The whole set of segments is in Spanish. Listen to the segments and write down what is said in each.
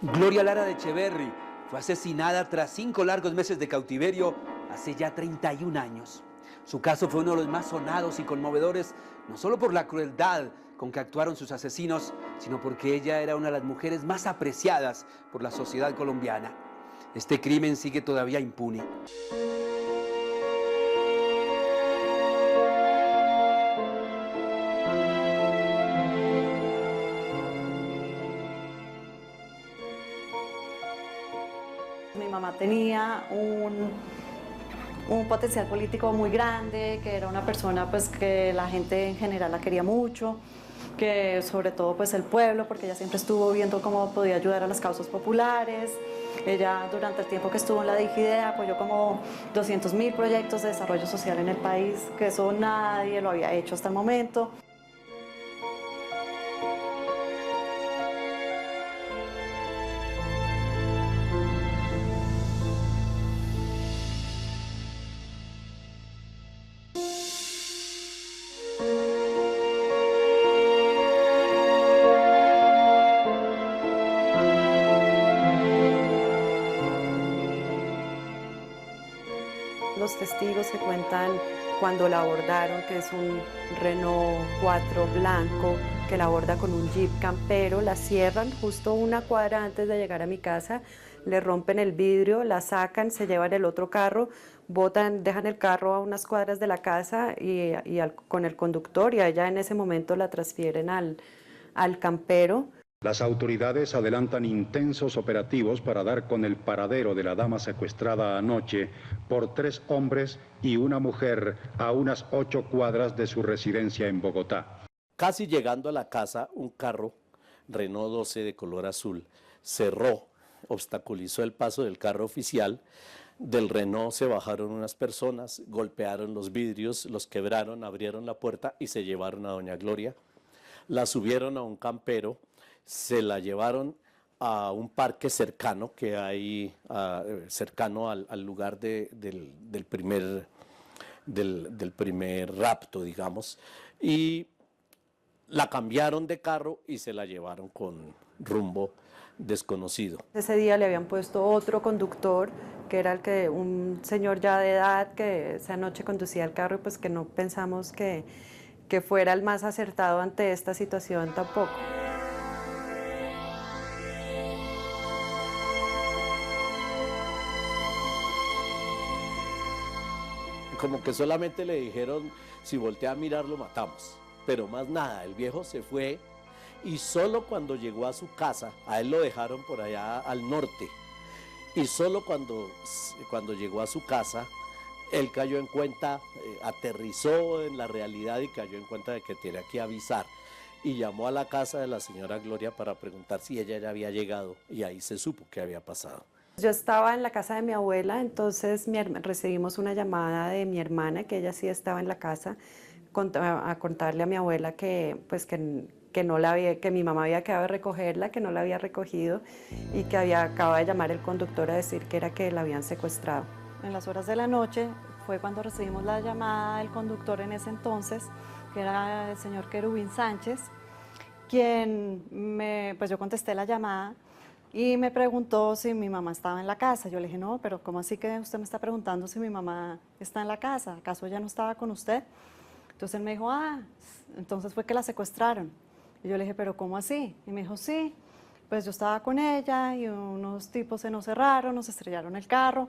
Gloria Lara de Echeverri fue asesinada tras 5 largos meses de cautiverio hace ya 31 años. Su caso fue uno de los más sonados y conmovedores, no solo por la crueldad con que actuaron sus asesinos, sino porque ella era una de las mujeres más apreciadas por la sociedad colombiana. Este crimen sigue todavía impune. Mi mamá tenía un potencial político muy grande, que era una persona pues que la gente en general la quería mucho, que sobre todo pues el pueblo, porque ella siempre estuvo viendo cómo podía ayudar a las causas populares. Ella durante el tiempo que estuvo en la DIGIDE apoyó como 200.000 proyectos de desarrollo social en el país, que eso nadie lo había hecho hasta el momento. Los testigos que cuentan cuando la abordaron, que es un Renault 4 blanco, que la aborda con un Jeep campero, la cierran justo una cuadra antes de llegar a mi casa, le rompen el vidrio, la sacan, se llevan el otro carro, dejan el carro a unas cuadras de la casa con el conductor, y a ella en ese momento la transfieren al campero. Las autoridades adelantan intensos operativos para dar con el paradero de la dama secuestrada anoche por 3 hombres y una mujer a unas 8 cuadras de su residencia en Bogotá. Casi llegando a la casa, un carro Renault 12 de color azul cerró, obstaculizó el paso del carro oficial. Del Renault se bajaron unas personas, golpearon los vidrios, los quebraron, abrieron la puerta y se llevaron a doña Gloria. La subieron a un campero, se la llevaron a un parque cercano que hay cercano al lugar del primer rapto, digamos, y la cambiaron de carro y se la llevaron con rumbo desconocido. Ese día le habían puesto otro conductor, que era un señor ya de edad, que esa noche conducía el carro, y pues que no pensamos que fuera el más acertado ante esta situación tampoco. Como que solamente le dijeron, si voltea a mirar lo matamos, pero más nada. El viejo se fue y solo cuando llegó a su casa, a él lo dejaron por allá al norte, y solo cuando llegó a su casa, él cayó en cuenta, aterrizó en la realidad y cayó en cuenta de que tenía que avisar, y llamó a la casa de la señora Gloria para preguntar si ella ya había llegado, y ahí se supo qué había pasado. Yo estaba en la casa de mi abuela, entonces recibimos una llamada de mi hermana, que ella sí estaba en la casa, a contarle a mi abuela que mi mamá había quedado de recogerla, que no la había recogido, y que acababa de llamar el conductor a decir que era que la habían secuestrado. En las horas de la noche fue cuando recibimos la llamada del conductor en ese entonces, que era el señor Querubín Sánchez, pues yo contesté la llamada y me preguntó si mi mamá estaba en la casa. Yo le dije, no, pero ¿cómo así que usted me está preguntando si mi mamá está en la casa? ¿Acaso ella no estaba con usted? Entonces él me dijo, entonces fue que la secuestraron. Y yo le dije, ¿pero cómo así? Y me dijo, sí, pues yo estaba con ella y unos tipos se nos cerraron, nos estrellaron el carro,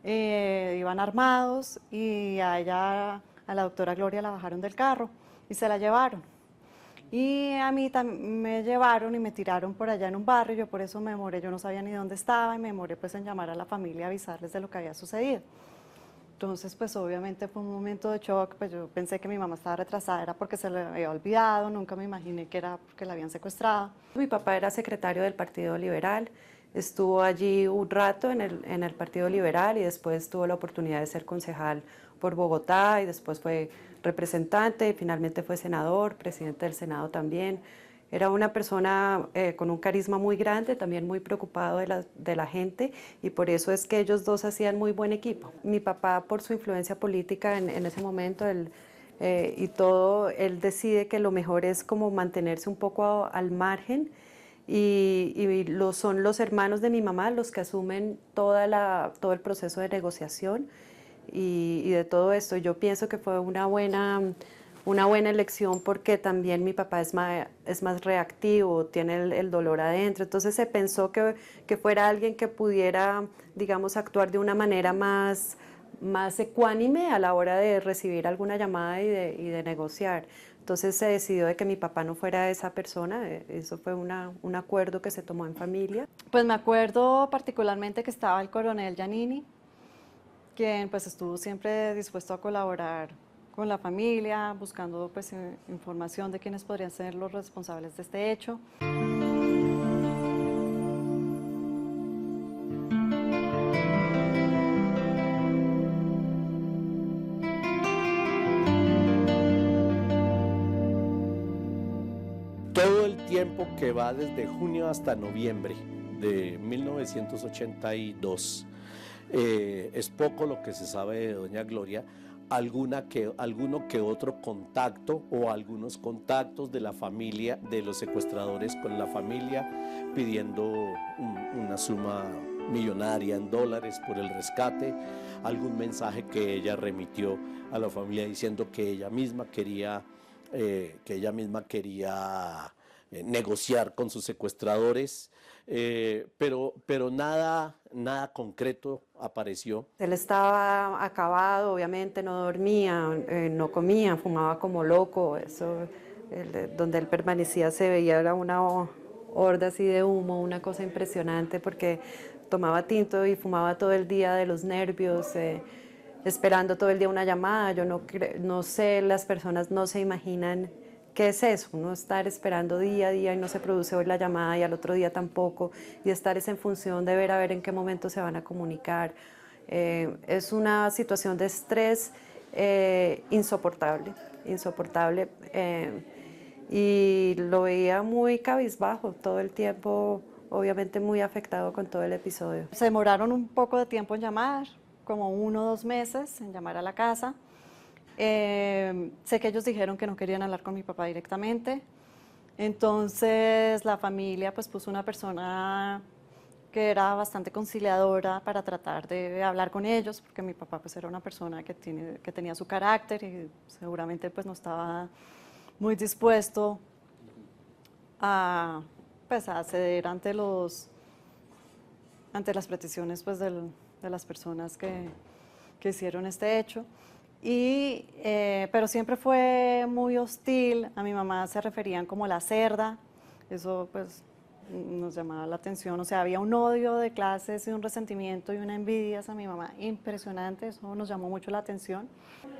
iban armados, y a la doctora Gloria, la bajaron del carro y se la llevaron. Y a mí me llevaron y me tiraron por allá en un barrio. Yo por eso me demoré, yo no sabía ni dónde estaba, y me demoré pues en llamar a la familia a avisarles de lo que había sucedido. Entonces pues obviamente fue un momento de shock, pues yo pensé que mi mamá estaba retrasada, era porque se le había olvidado, nunca me imaginé que era porque la habían secuestrado. Mi papá era secretario del Partido Liberal, estuvo allí un rato en el Partido Liberal, y después tuvo la oportunidad de ser concejal por Bogotá, y después fue representante, y finalmente fue senador, presidente del Senado también. Era una persona con un carisma muy grande, también muy preocupado de la gente, y por eso es que ellos dos hacían muy buen equipo. Mi papá, por su influencia política en ese momento, él decide que lo mejor es como mantenerse un poco al margen son los hermanos de mi mamá los que asumen todo el proceso de negociación y de todo esto. Yo pienso que fue una buena elección porque también mi papá es más reactivo, tiene el dolor adentro, entonces se pensó que fuera alguien que pudiera, digamos, actuar de una manera más ecuánime a la hora de recibir alguna llamada y de negociar. Entonces se decidió de que mi papá no fuera esa persona, eso fue un acuerdo que se tomó en familia. Pues me acuerdo particularmente que estaba el coronel Giannini, quien pues estuvo siempre dispuesto a colaborar con la familia, buscando pues información de quiénes podrían ser los responsables de este hecho. Todo el tiempo que va desde junio hasta noviembre de 1982, es poco lo que se sabe de doña Gloria, alguno que otro contacto o algunos contactos de la familia, de los secuestradores con la familia, pidiendo una suma millonaria en dólares por el rescate, algún mensaje que ella remitió a la familia diciendo que ella misma quería negociar con sus secuestradores, pero nada concreto apareció. Él estaba acabado, obviamente no dormía, no comía, fumaba como loco, donde él permanecía se veía era una horda así de humo, una cosa impresionante porque tomaba tinto y fumaba todo el día de los nervios, esperando todo el día una llamada. Yo no sé, las personas no se imaginan qué es eso, uno estar esperando día a día y no se produce hoy la llamada y al otro día tampoco, y estar en función de ver a ver en qué momento se van a comunicar. Es una situación de estrés insoportable, y lo veía muy cabizbajo todo el tiempo, obviamente muy afectado con todo el episodio. Se demoraron un poco de tiempo en llamar, como 1 o 2 meses en llamar a la casa. Sé que ellos dijeron que no querían hablar con mi papá directamente, entonces la familia pues puso una persona que era bastante conciliadora para tratar de hablar con ellos, porque mi papá pues era una persona que tenía su carácter y seguramente pues no estaba muy dispuesto a ceder ante las peticiones pues de las personas que hicieron este hecho. Pero siempre fue muy hostil, a mi mamá se referían como la cerda, eso pues nos llamaba la atención, o sea, había un odio de clases y un resentimiento y una envidia hacia mi mamá impresionante, eso nos llamó mucho la atención.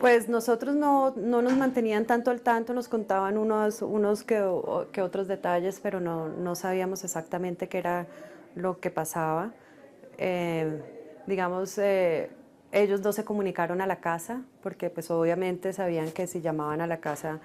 Pues nosotros no nos mantenían tanto al tanto, nos contaban unos que otros detalles, pero no sabíamos exactamente qué era lo que pasaba. Ellos no se comunicaron a la casa porque pues obviamente sabían que si llamaban a la casa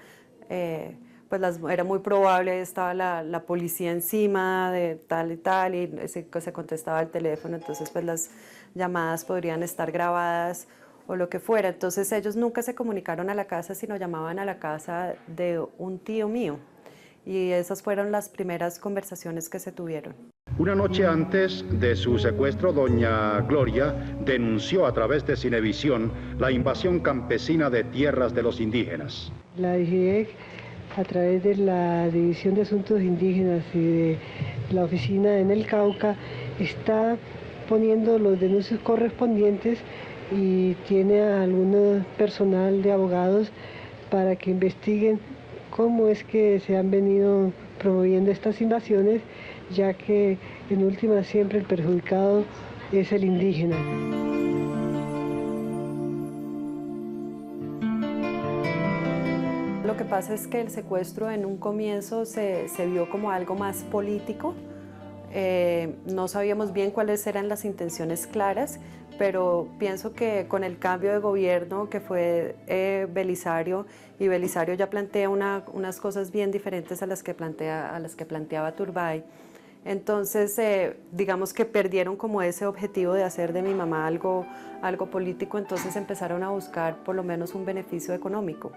era muy probable, estaba la policía encima de tal y tal y se contestaba el teléfono, entonces pues las llamadas podrían estar grabadas o lo que fuera. Entonces ellos nunca se comunicaron a la casa, sino llamaban a la casa de un tío mío y esas fueron las primeras conversaciones que se tuvieron. Una noche antes de su secuestro, doña Gloria denunció a través de Cinevisión la invasión campesina de tierras de los indígenas. La DIGIDEC, a través de la División de Asuntos Indígenas y de la oficina en el Cauca, está poniendo los denuncios correspondientes y tiene a algún personal de abogados para que investiguen cómo es que se han venido promoviendo estas invasiones, ya que en última siempre el perjudicado es el indígena. Lo que pasa es que el secuestro en un comienzo se vio como algo más político. No sabíamos bien cuáles eran las intenciones claras, pero pienso que con el cambio de gobierno que fue Belisario, y Belisario ya plantea unas cosas bien diferentes a las que planteaba Turbay, entonces digamos que perdieron como ese objetivo de hacer de mi mamá algo político, entonces empezaron a buscar por lo menos un beneficio económico.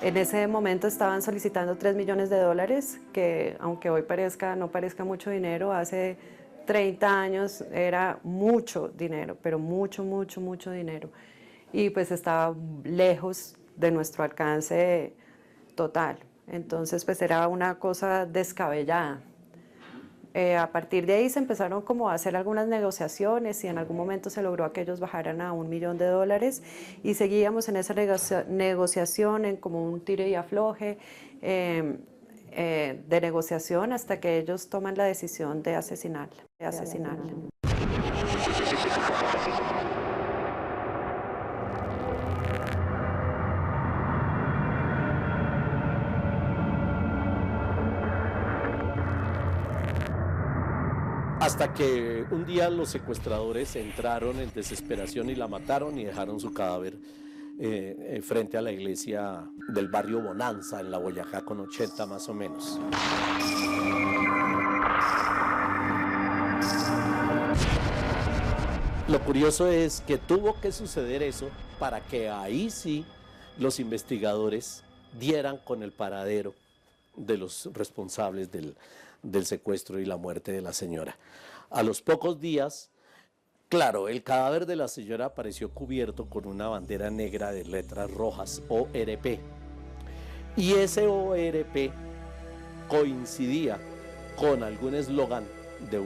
En ese momento estaban solicitando 3 millones de dólares, que aunque hoy no parezca mucho dinero, hace 30 años era mucho dinero, pero mucho, mucho, mucho dinero. Y pues estaba lejos de nuestro alcance total. Entonces pues era una cosa descabellada. A partir de ahí se empezaron como a hacer algunas negociaciones y en algún momento se logró que ellos bajaran a $1 millón y seguíamos en esa negociación, en como un tire y afloje de negociación hasta que ellos toman la decisión de asesinarla. Hasta que un día los secuestradores entraron en desesperación y la mataron y dejaron su cadáver frente a la iglesia del barrio Bonanza, en la Boyacá, con 80 más o menos. Lo curioso es que tuvo que suceder eso para que ahí sí los investigadores dieran con el paradero de los responsables del secuestro y la muerte de la señora. A los pocos días, claro, el cadáver de la señora apareció cubierto con una bandera negra de letras rojas, ORP. Y ese ORP coincidía con algún eslogan de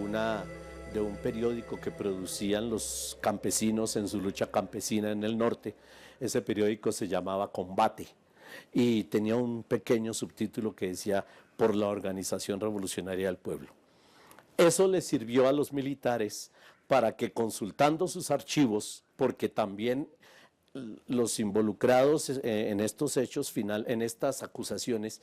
un periódico que producían los campesinos en su lucha campesina en el norte. Ese periódico se llamaba Combate y tenía un pequeño subtítulo que decía por la Organización Revolucionaria del Pueblo. Eso les sirvió a los militares para que, consultando sus archivos, porque también los involucrados en estos hechos, en estas acusaciones,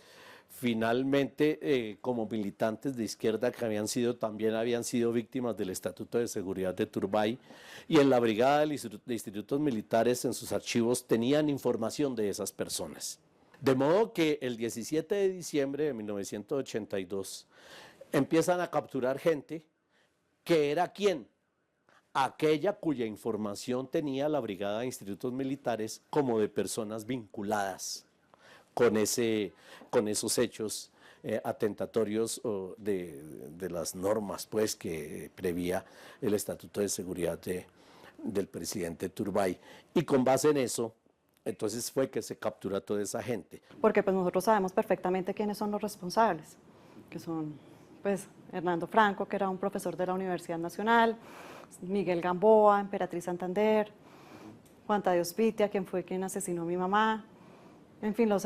finalmente como militantes de izquierda que también habían sido víctimas del Estatuto de Seguridad de Turbay, y en la brigada de institutos militares en sus archivos tenían información de esas personas. De modo que el 17 de diciembre de 1982 empiezan a capturar gente que era ¿quién? Aquella cuya información tenía la brigada de institutos militares como de personas vinculadas con esos hechos atentatorios de las normas pues, que prevía el Estatuto de Seguridad del presidente Turbay. Y con base en eso, entonces fue que se captura toda esa gente. Porque pues nosotros sabemos perfectamente quiénes son los responsables, que son pues Hernando Franco, que era un profesor de la Universidad Nacional, Miguel Gamboa, Emperatriz Santander, Juan Tadeo Spitia, quien fue quien asesinó a mi mamá, en fin, los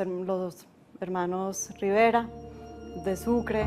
hermanos Rivera, de Sucre.